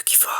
spooky vibe.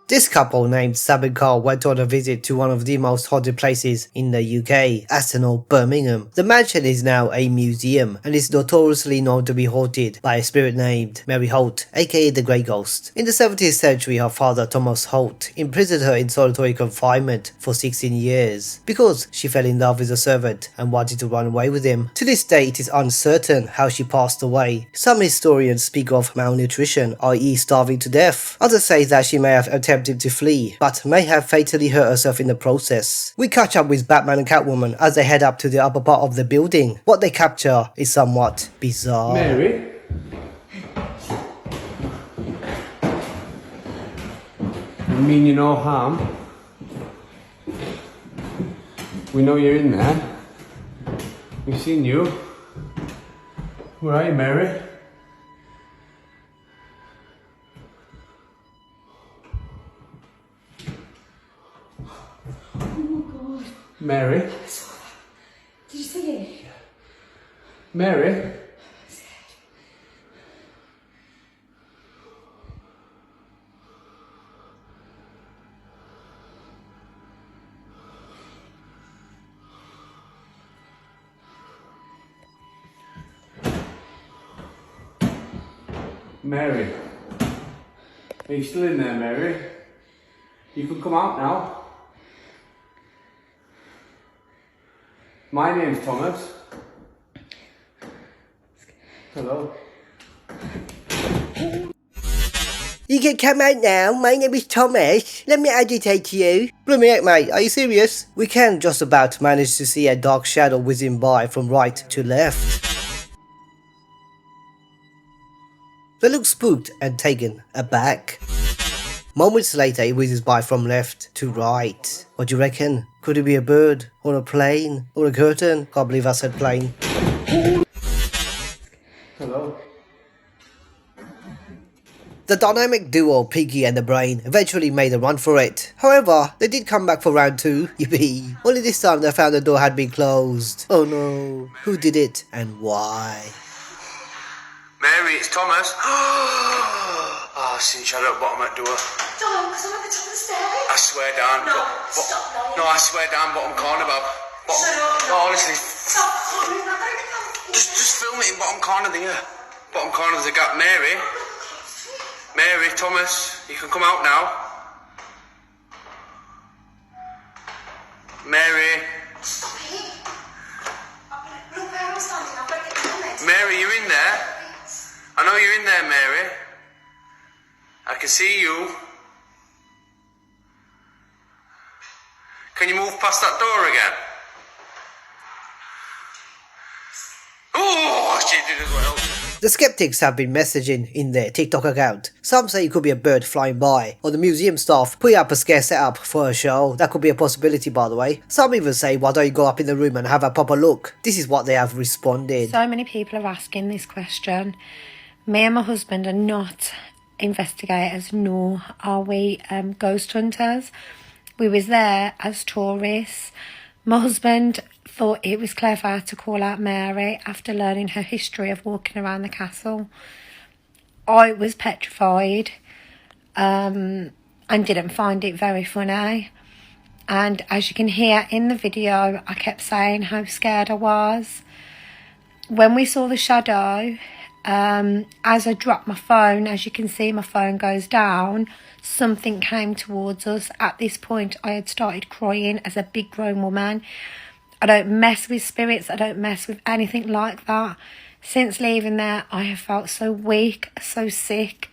This couple named Sab&Carl went on a visit to one of the most haunted places in the UK, Arsenal, Birmingham. The mansion is now a museum and is notoriously known to be haunted by a spirit named Mary Holt, aka the Grey Ghost. In the 17th century, her father Thomas Holt imprisoned her in solitary confinement for 16 years because she fell in love with a servant and wanted to run away with him. To this day, it is uncertain how she passed away. Some historians speak of malnutrition, i.e. starving to death. Others say that she may have attempted to flee, but may have fatally hurt herself in the process. We catch up with Batman and Catwoman as they head up to the upper part of the building. What they capture is somewhat bizarre. Mary? I mean you no harm. We know you're in there. We've seen you. Where are you, Mary? Mary? I saw that. Did you see it? Mary? Mary? Are you still in there, Mary? You can come out now. My name's Thomas. Hello. You can come out now, my name is Thomas. Let me agitate you. Blooming heck, mate, are you serious? We can just about manage to see a dark shadow whizzing by from right to left. They look spooked and taken aback. Moments later, it whizzes by from left to right. What do you reckon? Could it be a bird? Or a plane? Or a curtain? Can't believe I said plane. Hello. The dynamic duo, Piggy and the Brain, eventually made a run for it. However, they did come back for round 2, yippee. Only this time they found the door had been closed. Oh no. Who did it and why? Mary, it's Thomas. Oh, I've seen shadow at the bottom of that door. Don't, because I'm at the top of the stairs. I swear down. No, stop lying. No, I swear down, bottom corner, Bob. Shut up. No, honestly. Stop calling that. Just film it in bottom corner there. Bottom corner of the gap. Mary. Mary, Thomas, you can come out now. Mary. Stop it. Look where I'm standing. I'm going to get the comments. Mary, you in there? I know you're in there, Mary. I can see you. Can you move past that door again? Oh, she did as well. The skeptics have been messaging in their TikTok account. Some say it could be a bird flying by, or the museum staff putting up a scare setup for a show. That could be a possibility, by the way. Some even say, why don't you go up in the room and have a proper look? This is what they have responded. So many people are asking this question. Me and my husband are not investigators, nor are we ghost hunters. We was there as tourists. My husband thought it was clever to call out Mary after learning her history of walking around the castle. I was petrified and didn't find it very funny. And as you can hear in the video, I kept saying how scared I was. When we saw the shadow, as I dropped my phone, as you can see my phone goes down, something came towards us. At this point I had started crying as a big grown woman. I don't mess with spirits, I don't mess with anything like that. Since leaving there I have felt so weak, so sick.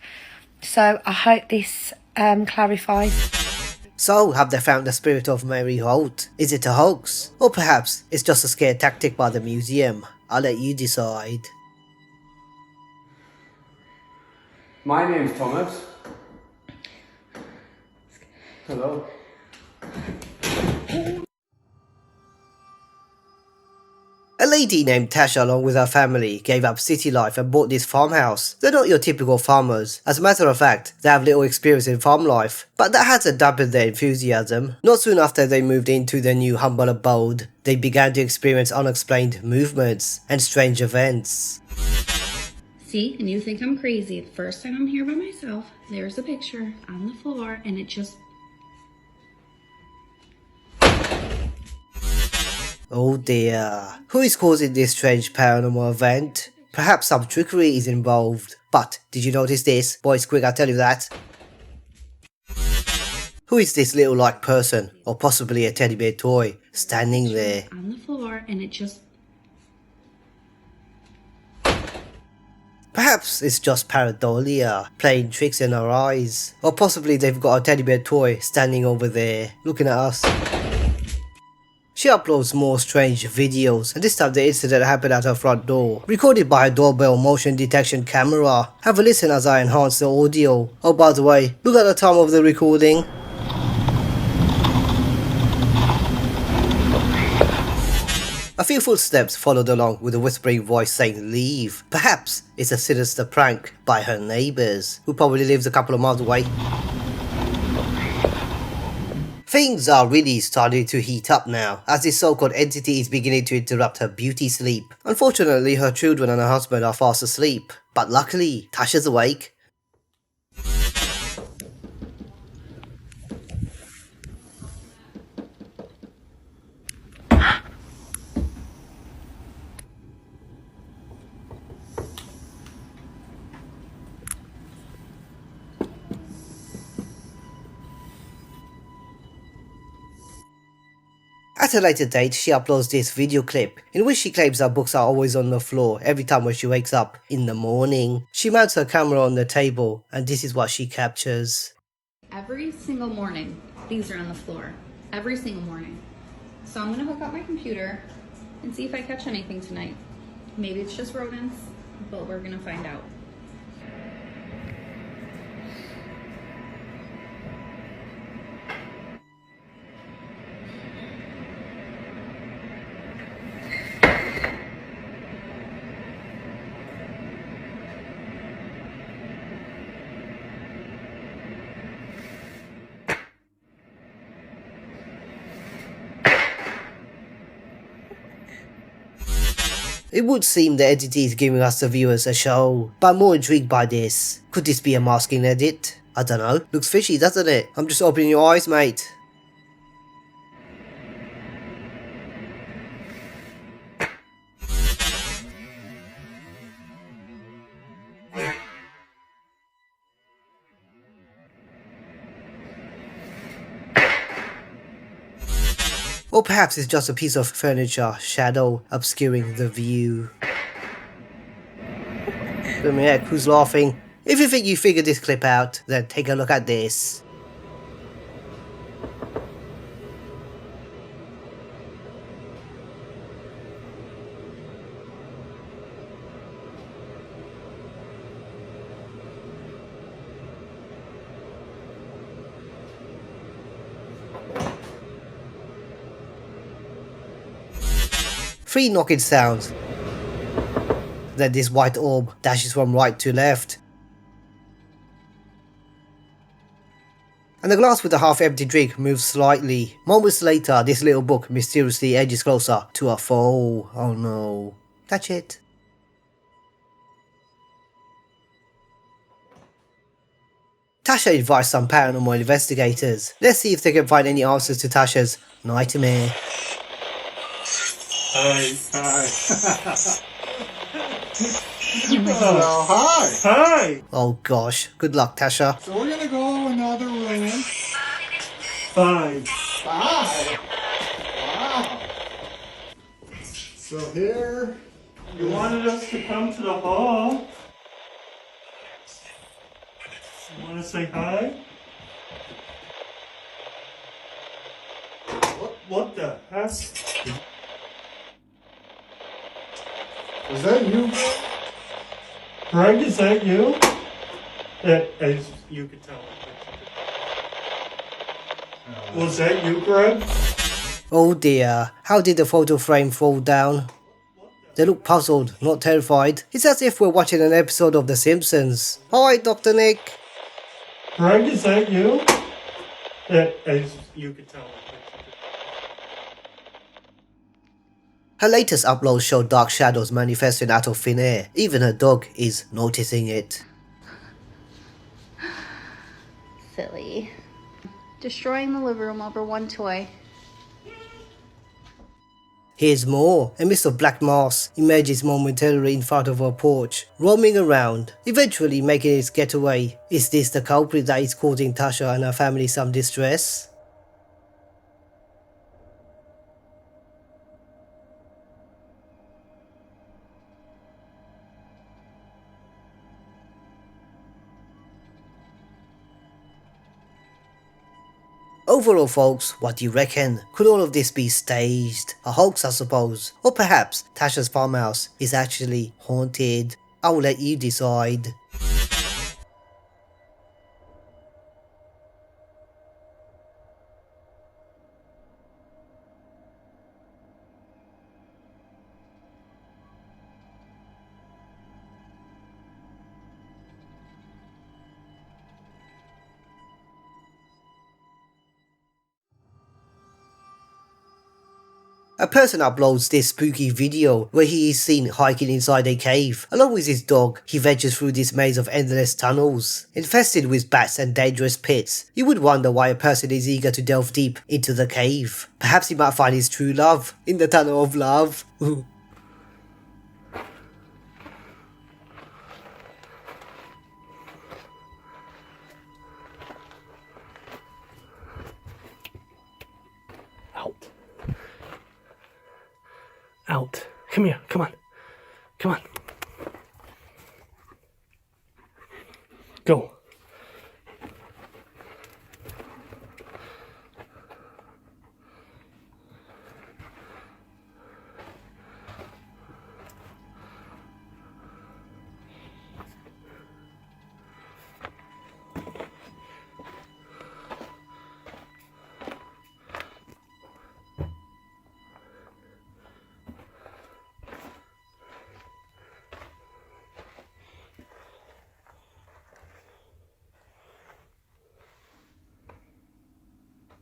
So I hope this clarifies. So, have they found the spirit of Mary Holt? Is it a hoax? Or perhaps it's just a scare tactic by the museum? I'll let you decide. My name's Thomas. Hello. A lady named Tasha, along with her family, gave up city life and bought this farmhouse. They're not your typical farmers. As a matter of fact, they have little experience in farm life. But that hasn't dampened their enthusiasm. Not soon after they moved into their new humble abode, they began to experience unexplained movements and strange events. See, and you think I'm crazy. The first time I'm here by myself, there's a picture on the floor, and it just... Oh dear. Who is causing this strange paranormal event? Perhaps some trickery is involved. But did you notice this? Boys, quick, I'll tell you that. Who is this little like person, or possibly a teddy bear toy, standing there? On the floor, and it just... Perhaps it's just pareidolia, playing tricks in our eyes. Or possibly they've got a teddy bear toy standing over there, looking at us. She uploads more strange videos, and this time the incident happened at her front door, recorded by her doorbell motion detection camera. Have a listen as I enhance the audio. Oh, by the way, look at the time of the recording. A few footsteps followed along with a whispering voice saying leave. Perhaps it's a sinister prank by her neighbours, who probably lives a couple of miles away. Things are really starting to heat up now, as this so-called entity is beginning to interrupt her beauty sleep. Unfortunately, her children and her husband are fast asleep, but luckily, Tasha's awake. At a later date, she uploads this video clip in which she claims her books are always on the floor every time when she wakes up in the morning. She mounts her camera on the table and this is what she captures. Every single morning, these are on the floor. Every single morning. So I'm gonna hook up my computer and see if I catch anything tonight. Maybe it's just rodents, but we're gonna find out. It would seem the entity is giving us the viewers a show, but I'm more intrigued by this. Could this be a masking edit? I don't know. Looks fishy, doesn't it? I'm just opening your eyes, mate. Or perhaps it's just a piece of furniture shadow obscuring the view. Let me heck, who's laughing? If you think you figured this clip out, then take a look at this. Three knocking sounds. Then this white orb dashes from right to left. And the glass with the half-empty drink moves slightly. Moments later, this little book mysteriously edges closer to a foe. Oh no. That's it. Tasha invites some paranormal investigators. Let's see if they can find any answers to Tasha's nightmare. Hi. Well, hi. Hi. Oh gosh, good luck Tasha. So we're gonna go another room. Five. 5. Wow. So here. You wanted us to come to the hall. You want to say hi? What the heck? Is that you? Greg, is that you? As you could tell. Was that you, Greg? Oh dear, how did the photo frame fall down? They look puzzled, not terrified. It's as if we're watching an episode of The Simpsons. Hi, Dr. Nick. Greg, is that you? As you could tell. Her latest uploads show dark shadows manifesting out of thin air. Even her dog is noticing it. Silly. Destroying the living room over one toy. Here's more. A mist of black mass emerges momentarily in front of her porch, roaming around, eventually making its getaway. Is this the culprit that is causing Tasha and her family some distress? Overall folks, what do you reckon? Could all of this be staged? A hoax I suppose? Or perhaps Tasha's farmhouse is actually haunted? I will let you decide. A person uploads this spooky video where he is seen hiking inside a cave. Along with his dog, he ventures through this maze of endless tunnels, infested with bats and dangerous pits. You would wonder why a person is eager to delve deep into the cave. Perhaps he might find his true love in the tunnel of love. Out. Out. Come here. Come on. Come on. Go.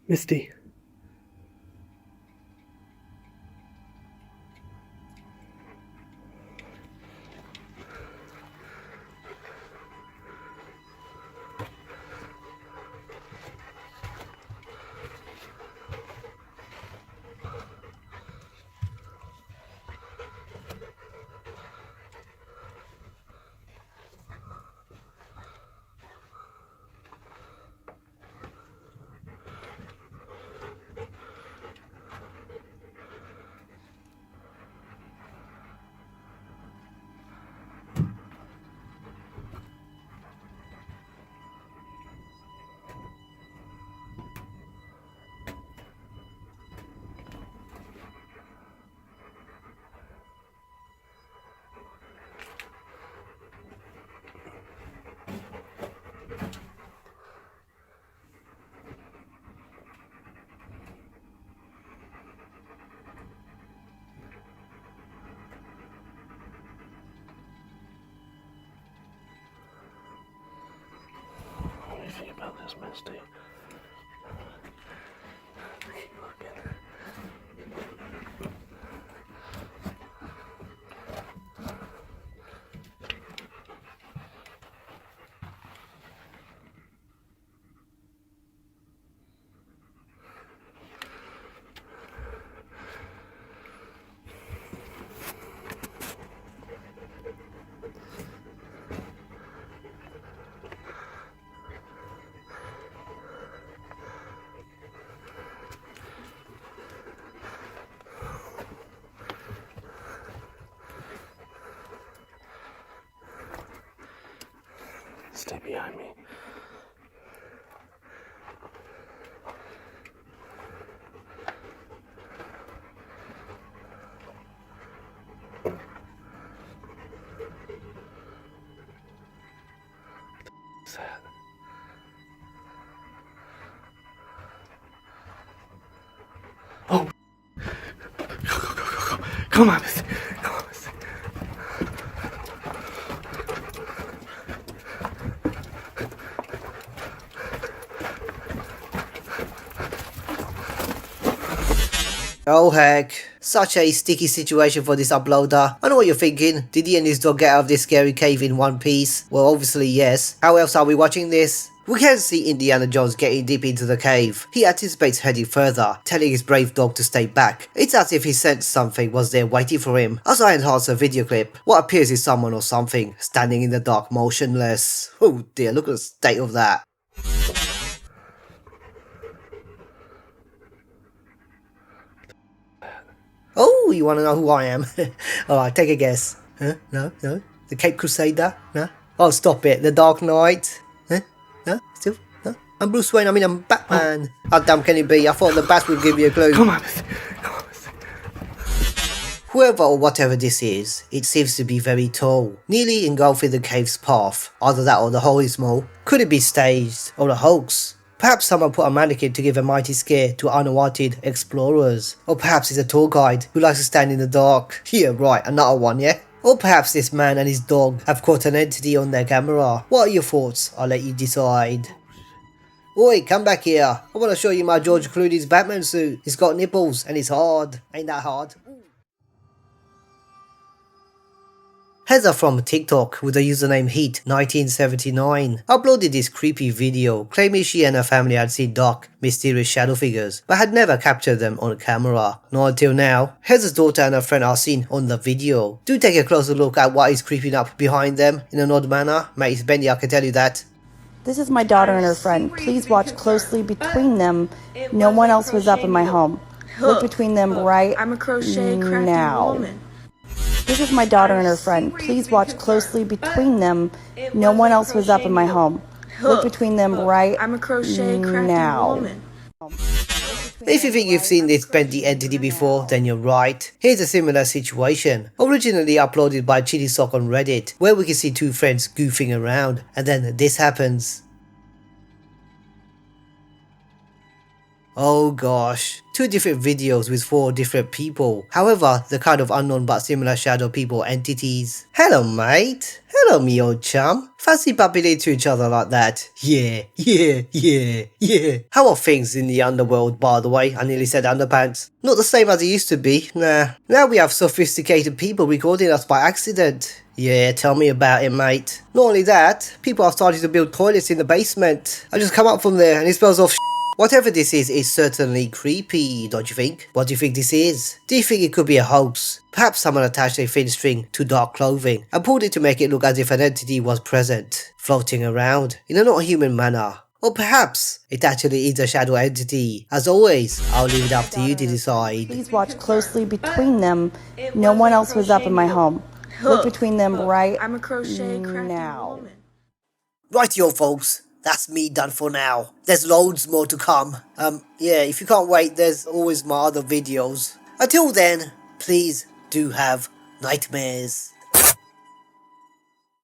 Misty. What do you think about this, Misty? Keep looking. Stay behind me. What's that? Oh! Go. Come on, Misty. Come on, Misty. Oh heck. Such a sticky situation for this uploader. I know what you're thinking. Did he and his dog get out of this scary cave in one piece? Well, obviously yes. How else are we watching this? We can see Indiana Jones getting deep into the cave. He anticipates heading further, telling his brave dog to stay back. It's as if he sensed something was there waiting for him. As I enhance the video clip, what appears is someone or something standing in the dark motionless. Oh dear, look at the state of that. Oh, you want to know who I am? Alright, take a guess. Huh? No? No? The Cape Crusader? No? Oh, stop it. The Dark Knight? Huh? No? Still? No? I'm Bruce Wayne. I mean, I'm Batman. How dumb can it be? I thought the bat would give you a clue. Come on. Whoever or whatever this is, it seems to be very tall, nearly engulfing the cave's path. Either that or the hole is small. Could it be staged or a hoax? Perhaps someone put a mannequin to give a mighty scare to unwanted explorers. Or perhaps it's a tour guide who likes to stand in the dark. Yeah, right, another one, yeah? Or perhaps this man and his dog have caught an entity on their camera. What are your thoughts? I'll let you decide. Oi, come back here. I want to show you my George Clooney's Batman suit. It's got nipples and it's hard. Ain't that hard? Heather from TikTok with the username Heat1979 uploaded this creepy video claiming she and her family had seen dark, mysterious shadow figures but had never captured them on camera. Not until now. Heather's daughter and her friend are seen on the video. Do take a closer look at what is creeping up behind them in an odd manner. Mate, it's Bendy, I can tell you that. This is my daughter and her friend. Please watch closely between them. No one else was up in my home. Look between them right now. This is my daughter and her friend. Please watch closely between them. No one else was up in my home. Look between them right now. If you think you've seen this bendy entity before, then you're right. Here's a similar situation, originally uploaded by ChitySock on Reddit, where we can see two friends goofing around, and then this happens. Oh gosh, 2 different videos with 4 different people. However, the kind of unknown but similar shadow people entities. Hello mate. Hello me old chum. Fancy bumping into each other like that? Yeah. How are things in the underworld, by the way? I nearly said underpants. Not the same as it used to be, nah. Now we have sophisticated people recording us by accident. Yeah, tell me about it, mate. Not only that, people are starting to build toilets in the basement. I just come up from there and it smells of Whatever this is certainly creepy, don't you think? What do you think this is? Do you think it could be a hoax? Perhaps someone attached a thin string to dark clothing and pulled it to make it look as if an entity was present, floating around in a not human manner. Or perhaps it actually is a shadow entity. As always, I'll leave it up to you to decide. Please watch closely between them. No one else was up in my home. Look between them right now. Rightio folks. That's me done for now. There's loads more to come. Yeah, if you can't wait, there's always my other videos. Until then, please do have nightmares.